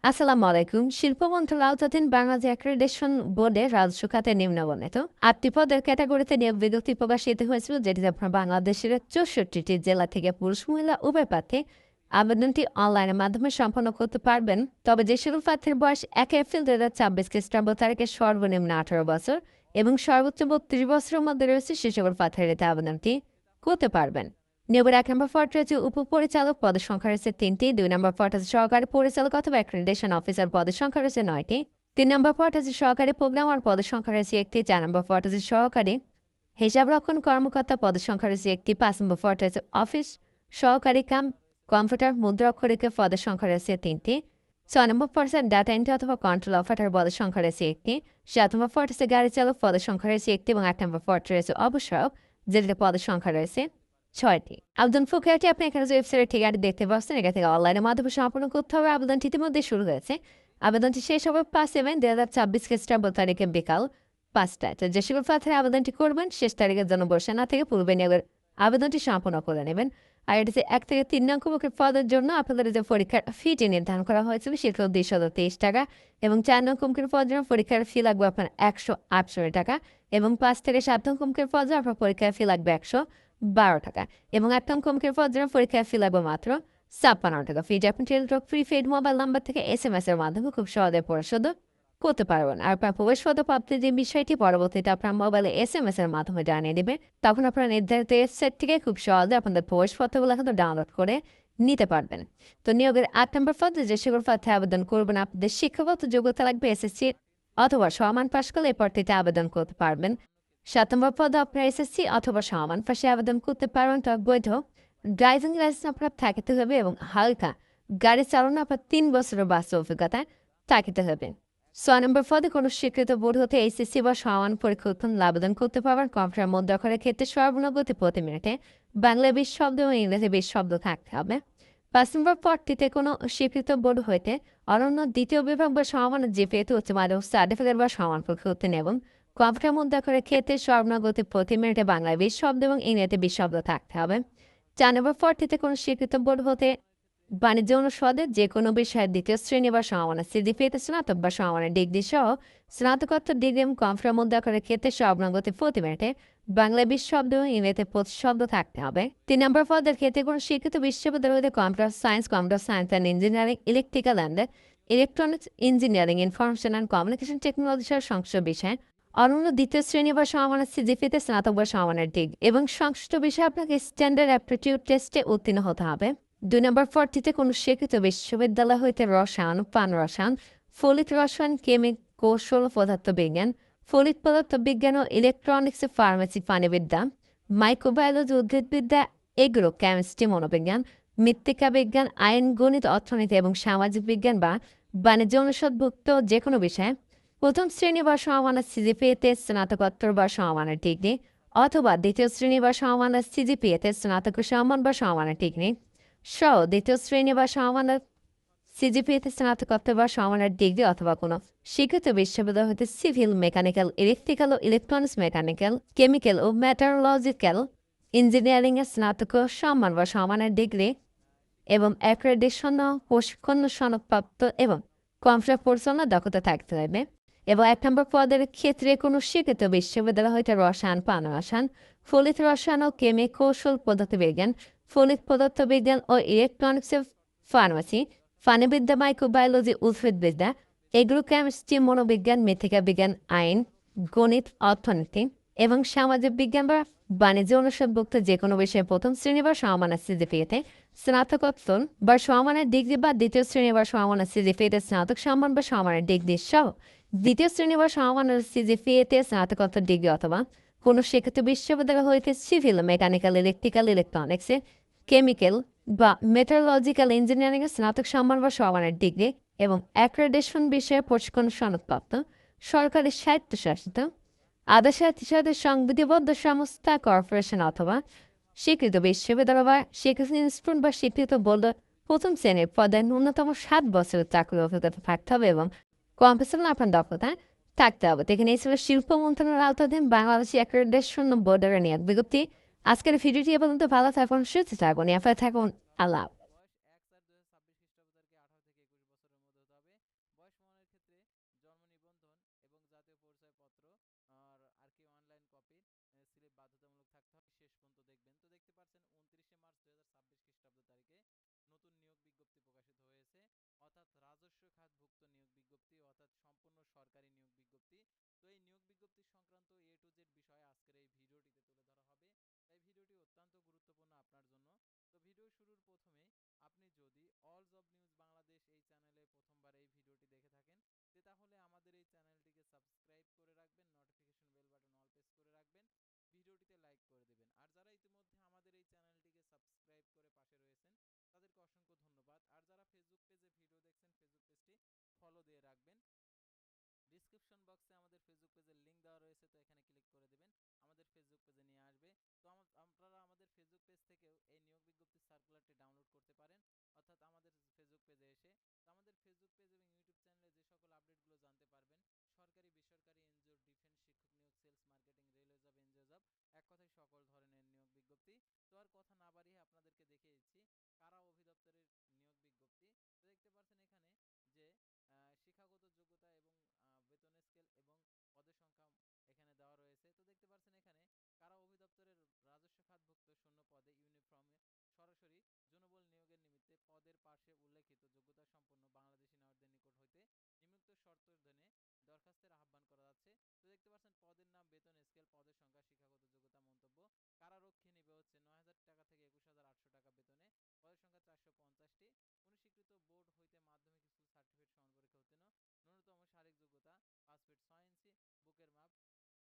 আসসালামু আলাইকুম। শিল্প মন্ত্রণালয়াধীন বাংলাদেশ অ্যাক্রেডিটেশন বোর্ডে রাজস্ব খাতে নিম্নবর্ণিত ৮টি পদের ক্যাটাগরিতে নিয়োগ বিজ্ঞপ্তি প্রকাশিত হয়েছিল, যেটিতে আপনার বাংলাদেশের ৬৪টি জেলা থেকে পুরুষ মহিলা উভয় প্রার্থী আবেদনটি অনলাইনের মাধ্যমে সম্পন্ন করতে পারবেন। তবে যে সকল প্রার্থীর বয়স ১ এপ্রিল ২০২৬ খ্রিস্টাব্দ তারিখে সর্বনিম্ন ১৮ বছর এবং সর্বোচ্চ ৩২ বছরের মধ্যে রয়েছে, সে সকল প্রার্থীরা এতে আবেদনটি করতে পারবেন। নিয়োগের ১ নম্বর পদটি হচ্ছে উপপরিচালক, পদের সংখ্যা রয়েছে ৩টি। ২ নম্বর পদ হচ্ছে সহকারী পরিচালক অথবা অ্যাক্রেডিটেশন অফিসার, পদের সংখ্যা রয়েছে ৯টি। ৩ নম্বর পদ হচ্ছে সহকারী প্রোগ্রামার, পদের সংখ্যা রয়েছে ১টি। ৪ নম্বর পদ হচ্ছে সহকারী হিসাবরক্ষণ কর্মকর্তা, পদের সংখ্যা রয়েছে ১টি। ৫ নম্বর পদ হচ্ছে অফিস সহকারী কাম কম্পিউটার মুদ্রা অক্ষরিকের, পদের সংখ্যা রয়েছে 3টি। ৬ নম্বর পদ হচ্ছে ডাটা এন্ট্রি অথবা কন্ট্রোল অপারেটর, পদের সংখ্যা রয়েছে ১টি। ৭ নম্বর পদ হচ্ছে গাড়ি চালক, পদের সংখ্যা রয়েছে ১টি এবং ৮ নম্বর পদ রয়েছে অবসরক, যেটিতে পদের সংখ্যা রয়েছে ৬টি। আবেদন প্রক্রিয়াটি আপনি এখানে যে ওয়েবসাইটের ঠিকানাটি দেখতে পাচ্ছেন, এখান থেকে অনলাইনের মাধ্যমে সম্পন্ন করতে হবে। আবেদনটি ইতিমধ্যে শুরু হয়েছে। আবেদনটি শেষ হবে ৫/৭/২০২৬ খ্রিস্টাব্দ তারিখে বিকাল ৫টায়। তো যে সকল প্রার্থীরা আবেদনটি করবেন, শেষ তারিখের জন্য বসে না থেকে পূর্বে নিয়োগের আবেদনটি সম্পন্ন করে নেবেন। আর এটিতে ১ থেকে ৩ নং মুখের পদের জন্য আপনাদের যে পরীক্ষার ফিটি নির্ধারণ করা হয়েছিল, সেটি হল ২২৩ টাকা এবং ৪ নং মুখের পদের জন্য পরীক্ষার ফি লাগবে আপনার ১৬৮ টাকা এবং ৫ থেকে ৭ নং মুখের পদের জন্য আপনার পরীক্ষার ফি লাগবে ১১২ টাকা এবং ৮ নং মুখের পদের জন্য পরীক্ষার ফি লাগবে মাত্র ৫৬ টাকা। ফিটি আপনি টেলিটক প্রিপেইড মোবাইল নাম্বার থেকে SMS এর মাধ্যমে খুব সহজে পরিশোধ করতে পারবেন। আর আপনার প্রবেশপত্র প্রাপ্তির যে বিষয়টি পরবর্তীতে আপনার মোবাইলে SMS এর মাধ্যমে জানিয়ে দেবে। তখন আপনারা নির্ধারিত ওয়েবসাইট থেকে খুব সহজে আপনাদের প্রবেশপত্রগুলো কিন্তু ডাউনলোড করে নিতে পারবেন। তো নিয়োগের ৮ নম্বর পদে যে সকল প্রার্থী আবেদন করবেন, আপনাদের শিক্ষাগত যোগ্যতা লাগবে SSC অথবা সমান পাশ করলে এই পদটিতে আবেদন করতে পারবেন। ৭ নম্বর পদে আপনার SSC অথবা সমান পাশে আবেদন করতে পারবেন। তবে বৈধ ড্রাইভিং লাইসেন্স আপনার থাকতে হবে এবং হালকা গাড়ি চালানো আপনার ৩ বছরের বাস্তব অভিজ্ঞতা থাকতে হবে। ৬ নম্বর পদে কোনো স্বীকৃত বোর্ড হতে HSC বা সমান পরীক্ষা উত্তীর্ণ আবেদন করতে পারবেন। কম্পিউটার মুদ্রা অক্ষরের ক্ষেত্রে সর্বনিম্ন গতি প্রতি মিনিটে বাংলায় ২০ শব্দ এবং ইংরেজি ২০ শব্দ থাকতে হবে। ৫ নম্বর পদটিতে কোনো স্বীকৃত বোর্ড হইতে অনন্য দ্বিতীয় বিভাগ বা সমান GPA উচ্চ মাধ্যমিক সার্টিফিকেট বা সমান পরীক্ষা উত্তীর্ণ এবং কম্পিউটার মুদ্রা অক্ষরের ক্ষেত্রে সর্বনিম্ন গতি প্রতি মিনিটে বাংলায় ২০ শব্দ এবং ইংরেজিতে ২০ শব্দ থাকতে হবে। ৪ নম্বর পদটিতে কোনো স্বীকৃত বোর্ড হতে বাণিজ্য অনুষদে যে কোনো বিষয়ের ২য় শ্রেণী বা সমমানের CGPA স্নাতক বা সমমানের ডিগ্রি সহ স্নাতকোত্তর ডিগ্রি এবং কম্পিউটার মুদ্রা অক্ষরের ক্ষেত্রে সর্বনিম্ন গতি প্রতি মিনিটে বাংলায় ২০ শব্দ এবং ইংরেজিতে ২৫ শব্দ থাকতে হবে। ৩ নম্বর পদের ক্ষেত্রে কোনো শিক্ষিত বিশ্ববিদ্যালয় হতে computer science and engineering, electrical and electronics engineering, information and communication technology সহ সংশ্লিষ্ট বিষয়ে অনন্য ২য় শ্রেণী বা সমমানের CGPA স্নাতক বা সমমানের ডিগ্রি এবং সংশ্লিষ্ট বিষয়ে আপনাকে স্ট্যান্ডার্ড অ্যাপটিটিউড টেস্টে উত্তীর্ণ হতে হবে। ২ নম্বর পদটিতে কোনো স্বীকৃত বিশ্ববিদ্যালয় হইতে রসায়ন, প্রাণ রসায়ন, ফলিত রসায়ন, কেমিক, কৌশল পদার্থবিজ্ঞান, ফলিত পদার্থবিজ্ঞান ও ইলেকট্রনিক্স, ফার্মেসি, প্রাণিবিদ্যা, মাইক্রোবায়োলজি, উদ্ভিদবিদ্যা, এগ্রো কেমিস্ট্রি, মনোবিজ্ঞান, মৃত্তিকা বিজ্ঞান, আইন, গণিত, অর্থনীতি এবং সামাজিক বিজ্ঞান বা বাণিজ্য অনুষদভুক্ত যে কোনো বিষয়ে প্রথম শ্রেণী বা সমমানের CGPA স্নাতকোত্তর বা সমমানের ডিগ্রি অথবা দ্বিতীয় শ্রেণী বা সমমানের CGPA স্নাতক সমান বা সমমানের ডিগ্রি সহ দ্বিতীয় শ্রেণী বা সমমানের CGPA স্নাতকোত্তর বা সমমানের ডিগ্রি অথবা কোনো স্বীকৃত বিশ্ববিদ্যালয় হতে সিভিল, মেকানিক্যাল, ইলেকট্রিক্যাল ও ইলেকট্রনিক্স, মেকানিক্যাল, কেমিক্যাল ও মেটারোলজিক্যাল ইঞ্জিনিয়ারিংয়ের স্নাতক সমান বা সমমানের ডিগ্রি এবং অ্যাক্রেডিটেশন প্রশিক্ষণ সনদপ্রাপ্ত এবং কম্পিউটার পরিচালনা দক্ষতা থাকতে হবে। এবং ১ নম্বর পদের ক্ষেত্রে কোনো স্বীকৃত বিশ্ববিদ্যালয় হইতে রসায়ন, প্রাণ রসায়ন, ফলিত রসায়ন ও কেমিক, কৌশল পদার্থবিজ্ঞান, ফলিত পদার্থবিজ্ঞান ও ইলেকট্রনিক্স, ফার্মেসি, প্রাণিবিদ্যা, মাইক্রোবায়োলজি, উদ্ভিদবিদ্যা, এগ্রো কেমিস্ট্রি, মনোবিজ্ঞান, মৃত্তিকা বিজ্ঞান, আইন, গণিত, অর্থনীতি এবং সামাজিক বিজ্ঞান বা বাণিজ্য অনুষদভুক্ত যে কোনো বিষয়ে প্রথম শ্রেণী বা সমমানের CGPA স্নাতকোত্তর বা সমমানের ডিগ্রি বা দ্বিতীয় শ্রেণী বা সমমানের CGPA স্নাতক সমান বা সমমানের ডিগ্রি সহ দ্বিতীয় শ্রেণী বা সমমানের CGPA স্নাতকোত্তর ডিগ্রি অথবা কোনো স্বীকৃত বিশ্ববিদ্যালয় হইতে সিভিল, মেকানিক্যাল, ইলেকট্রিক্যাল, ইলেকট্রনিক্সে, কেমিক্যাল বা মেটারোলজিক্যাল ইঞ্জিনিয়ারিংয়ে স্নাতক সমান বা সমমানের ডিগ্রি এবং অ্যাক্রেডিটেশন বিষয়ে প্রশিক্ষণ সনদপ্রাপ্ত সরকারি স্বায়ত্তশাসিত আধা স্বায়ত্তশাসিত সংবিধিবদ্ধ সংস্থা, কর্পোরেশন অথবা স্বীকৃত বিশ্ববিদ্যালয় বা স্বীকৃত ইনস্টিটিউট বা স্বীকৃত বোর্ড প্রথম শ্রেণীর পদে ন্যূনতম ৭ বছরের চাকরির অভিজ্ঞতা থাকতে হবে এবং কম্পিউটার আপনার দক্ষতা থাকতে হবে। তো এখানে এই ছিল শিল্প মন্ত্রণালয়ের আওতাধীন বাংলাদেশি অ্যাক্রেডিটেশন বোর্ডের নিয়োগ বিজ্ঞপ্তি। আজকের ভিডিওটি এ পর্যন্ত। ভালো থাকুন, সুস্থ থাকুন, থাকুন। আল্লাহ। জাতীয় পরিচয়পত্র আর কি অনলাইন কপি স্লিপ বাধ্যতামূলক থাকতে হবে, শেষ পর্যন্ত দেখবেন। তো দেখতে পাচ্ছেন 29শে মার্চ 2026 খ্রিস্টাব্দ তারিখে নতুন নিয়োগ বিজ্ঞপ্তি প্রকাশিত হয়েছে, অর্থাৎ রাজস্ব খাতভুক্ত নিয়োগ বিজ্ঞপ্তি, অর্থাৎ সম্পূর্ণ সরকারি নিয়োগ বিজ্ঞপ্তি। তো এই নিয়োগ বিজ্ঞপ্তি সংক্রান্ত এ টু জেড বিষয়ে আজকের এই ভিডিওটিতে তুলে ধরা হবে, তাই ভিডিওটি অত্যন্ত গুরুত্বপূর্ণ আপনার জন্য। তো ভিডিও শুরুর প্রথমে আপনি যদি অল জব নিউজ বাংলাদেশ এই চ্যানেলে প্রথমবার এই ভিডিওটি দেখে থাকেন, তাহলে আমাদের এই চ্যানেলটিকে সাবস্ক্রাইব করে রাখবেন, notification bell button all press করে রাখবেন, ভিডিওটিতে লাইক করে দেবেন। আর যারা ইতিমধ্যে আমাদের এই চ্যানেলটিকে সাবস্ক্রাইব করে পাশে রয়েছেন তাদেরকে অসংখ্য ধন্যবাদ। আর যারা ফেসবুক পেজে ভিডিও দেখছেন ফেসবুক পেজটি ফলো দিয়ে রাখবেন। ডিসক্রিপশন বক্সে আমাদের ফেসবুক পেজের লিঙ্ক দেওয়া রয়েছে, তো এখানে ক্লিক করে দেবেন, আমাদের ফেসবুক পেজে নিয়ে আসবে। তো আপনারা আমাদের ফেসবুক পেজ থেকেও এই নিয়োগ বিজ্ঞপ্তির সার্কুলারটি ডাউনলোড করতে পারেন, অর্থাৎ আমাদের ফেসবুক পেজে এসে। তো আমাদের ফেসবুক পেজ এবং ইউটিউব চ্যানেলে যে সকল আপডেটগুলো জানতে পারবেন, সরকারি বেসরকারি এনজিও, ডিফেন্স, শিক্ষক নিয়োগ, sales, marketing, railway job, NGO job, এক কথায় সকল ধরনের নিয়োগ বিজ্ঞপ্তি। তো আর কথা না বাড়িয়ে আপনাদেরকে দেখিয়ে দিচ্ছি কারা অধিদপ্তরের নিয়োগ বিজ্ঞপ্তি। তো দেখতে পাচ্ছেন এখানে যে শিক্ষাগত যোগ্যতা এবং বেতন স্কেল এবং পদের সংখ্যা এখানে দেওয়া রয়েছে। তো দেখতে পাচ্ছেন এখানে কারা অধিদপ্তরের রাজস্ব খাতভুক্ত শূন্য পদে ইউনিফর্মে সরাসরি জনবল নিয়োগের নিমিত্তে পদের পাশে উল্লেখিত যোগ্যতা সম্পন্ন বাংলাদেশি নাগরিকদের নিকট হইতে নিম্নোক্ত শর্তের অধীনে দরখাস্তের আহ্বান করা যাচ্ছে। তো দেখতে পাচ্ছেন পদের নাম, বেতন স্কেল, পদের সংখ্যা, শিক্ষাগত যোগ্যতা, মন্তব্য। কারারক্ষী নিবে হচ্ছে 9,000 টাকা থেকে 21,800 টাকা বেতনে, পদের সংখ্যা 450টি। কোন স্বীকৃত বোর্ড হইতে মাধ্যমিক স্কুল সার্টিফিকেট সমান পরীক্ষা উত্তীর্ণ, ন্যূনতম শারীরিক যোগ্যতা 5 ফিট 6 ইঞ্চি, বুকের মাপ